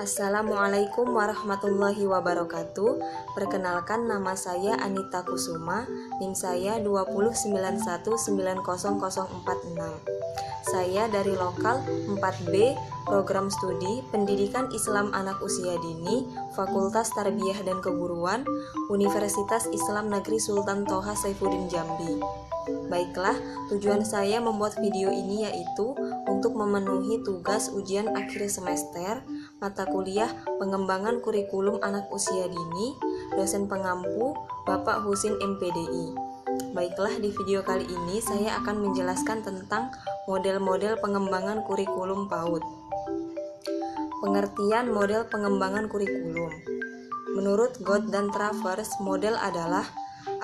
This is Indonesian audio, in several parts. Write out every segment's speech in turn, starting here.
Assalamualaikum warahmatullahi wabarakatuh. Perkenalkan, nama saya Anita Kusuma, NIM saya 209190046. Saya dari lokal 4B, Program Studi Pendidikan Islam Anak Usia Dini, Fakultas Tarbiyah dan Keguruan, Universitas Islam Negeri Sultan Toha Saifuddin Jambi. Baiklah, tujuan saya membuat video ini yaitu untuk memenuhi tugas ujian akhir semester mata kuliah Pengembangan Kurikulum Anak Usia Dini, dosen pengampu Bapak Husin MPDI. Baiklah, di video kali ini saya akan menjelaskan tentang model-model pengembangan kurikulum PAUD. Pengertian model pengembangan kurikulum. Menurut God dan Travers, model adalah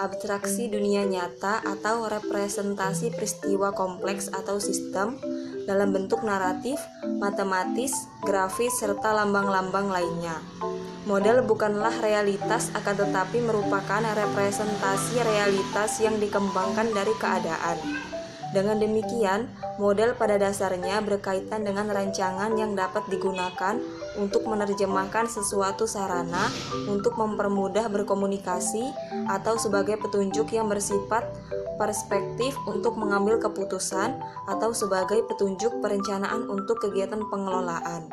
abstraksi dunia nyata atau representasi peristiwa kompleks atau sistem dalam bentuk naratif, matematis, grafis, serta lambang-lambang lainnya. Model bukanlah realitas, akan tetapi merupakan representasi realitas yang dikembangkan dari keadaan. Dengan demikian, model pada dasarnya berkaitan dengan rancangan yang dapat digunakan untuk menerjemahkan sesuatu sarana untuk mempermudah berkomunikasi atau sebagai petunjuk yang bersifat perspektif untuk mengambil keputusan atau sebagai petunjuk perencanaan untuk kegiatan pengelolaan.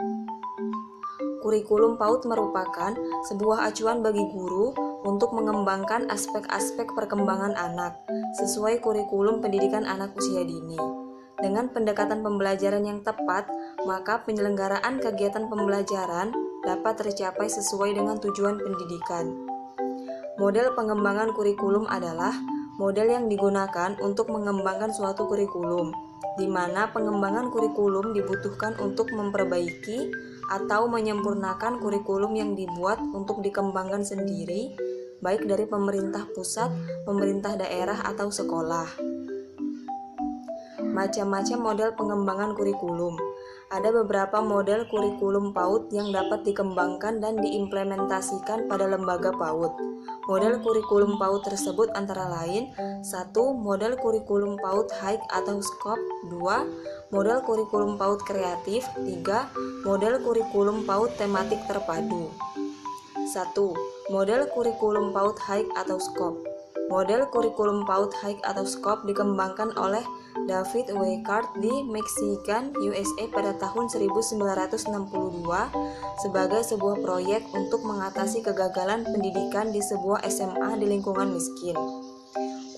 Kurikulum PAUD merupakan sebuah acuan bagi guru untuk mengembangkan aspek-aspek perkembangan anak sesuai kurikulum pendidikan anak usia dini. Dengan pendekatan pembelajaran yang tepat, maka penyelenggaraan kegiatan pembelajaran dapat tercapai sesuai dengan tujuan pendidikan. Model pengembangan kurikulum adalah model yang digunakan untuk mengembangkan suatu kurikulum, di mana pengembangan kurikulum dibutuhkan untuk memperbaiki atau menyempurnakan kurikulum yang dibuat untuk dikembangkan sendiri, baik dari pemerintah pusat, pemerintah daerah, atau sekolah. Macam-macam model pengembangan kurikulum. Ada beberapa model kurikulum PAUD yang dapat dikembangkan dan diimplementasikan pada lembaga PAUD. Model kurikulum PAUD tersebut antara lain: 1. Model kurikulum PAUD High atau Scope. 2. Model kurikulum PAUD Kreatif. 3. Model kurikulum PAUD Tematik Terpadu. 1. Model kurikulum PAUD High atau Scope. Model kurikulum PAUD High atau Scope dikembangkan oleh David Weichart di Michigan, USA pada tahun 1962 sebagai sebuah proyek untuk mengatasi kegagalan pendidikan di sebuah SMA di lingkungan miskin.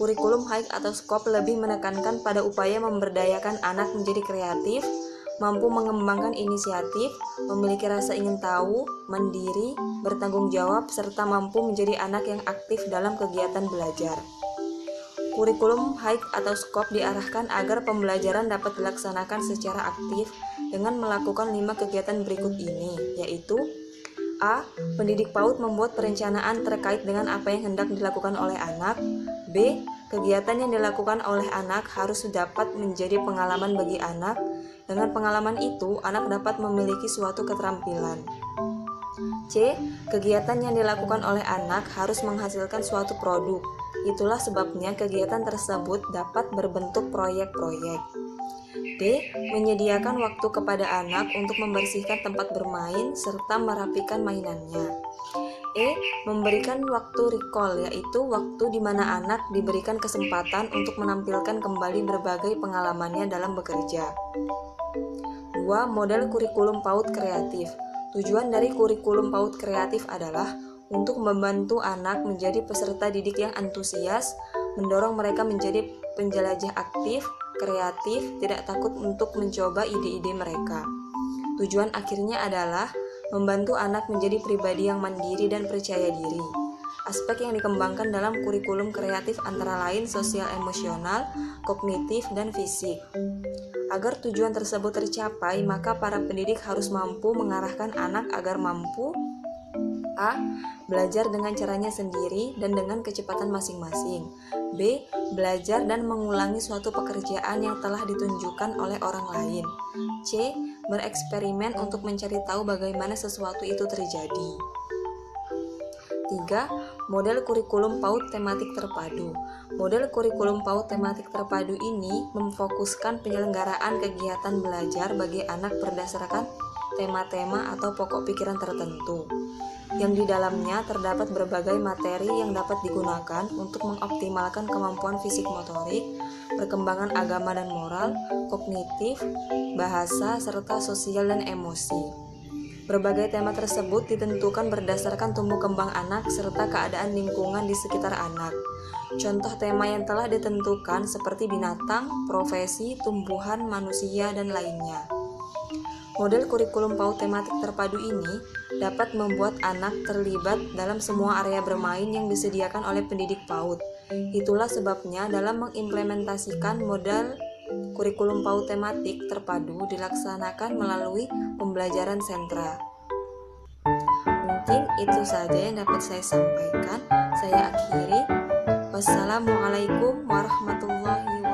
Kurikulum High atau Scope lebih menekankan pada upaya memberdayakan anak menjadi kreatif, mampu mengembangkan inisiatif, memiliki rasa ingin tahu, mandiri, bertanggung jawab, serta mampu menjadi anak yang aktif dalam kegiatan belajar. Kurikulum High atau Scope diarahkan agar pembelajaran dapat dilaksanakan secara aktif dengan melakukan 5 kegiatan berikut ini, yaitu: A. Pendidik PAUD membuat perencanaan terkait dengan apa yang hendak dilakukan oleh anak. B. Kegiatan yang dilakukan oleh anak harus dapat menjadi pengalaman bagi anak. Dengan pengalaman itu, anak dapat memiliki suatu keterampilan. C. Kegiatan yang dilakukan oleh anak harus menghasilkan suatu produk. Itulah sebabnya kegiatan tersebut dapat berbentuk proyek-proyek. D. Menyediakan waktu kepada anak untuk membersihkan tempat bermain serta merapikan mainannya. E. Memberikan waktu recall, yaitu waktu di mana anak diberikan kesempatan untuk menampilkan kembali berbagai pengalamannya dalam bekerja. 2. Model kurikulum PAUD Kreatif. Tujuan dari kurikulum PAUD Kreatif adalah untuk membantu anak menjadi peserta didik yang antusias, mendorong mereka menjadi penjelajah aktif, kreatif, tidak takut untuk mencoba ide-ide mereka. Tujuan akhirnya adalah membantu anak menjadi pribadi yang mandiri dan percaya diri. Aspek yang dikembangkan dalam kurikulum kreatif antara lain sosial emosional, kognitif, dan fisik. Agar tujuan tersebut tercapai, maka para pendidik harus mampu mengarahkan anak agar mampu: A. Belajar dengan caranya sendiri dan dengan kecepatan masing-masing. B. Belajar dan mengulangi suatu pekerjaan yang telah ditunjukkan oleh orang lain. C. Bereksperimen untuk mencari tahu bagaimana sesuatu itu terjadi. 3. Model kurikulum PAUD Tematik Terpadu. Model kurikulum PAUD Tematik Terpadu ini memfokuskan penyelenggaraan kegiatan belajar bagi anak berdasarkan tema-tema atau pokok pikiran tertentu, yang di dalamnya terdapat berbagai materi yang dapat digunakan untuk mengoptimalkan kemampuan fisik motorik, perkembangan agama dan moral, kognitif, bahasa, serta sosial dan emosi. Berbagai tema tersebut ditentukan berdasarkan tumbuh kembang anak serta keadaan lingkungan di sekitar anak. Contoh tema yang telah ditentukan seperti binatang, profesi, tumbuhan, manusia, dan lainnya. Model kurikulum PAUD tematik terpadu ini dapat membuat anak terlibat dalam semua area bermain yang disediakan oleh pendidik PAUD. Itulah sebabnya dalam mengimplementasikan model kurikulum PAUD tematik terpadu dilaksanakan melalui pembelajaran sentra. Mungkin itu saja yang dapat saya sampaikan. Saya akhiri. Wassalamualaikum warahmatullahi wabarakatuh.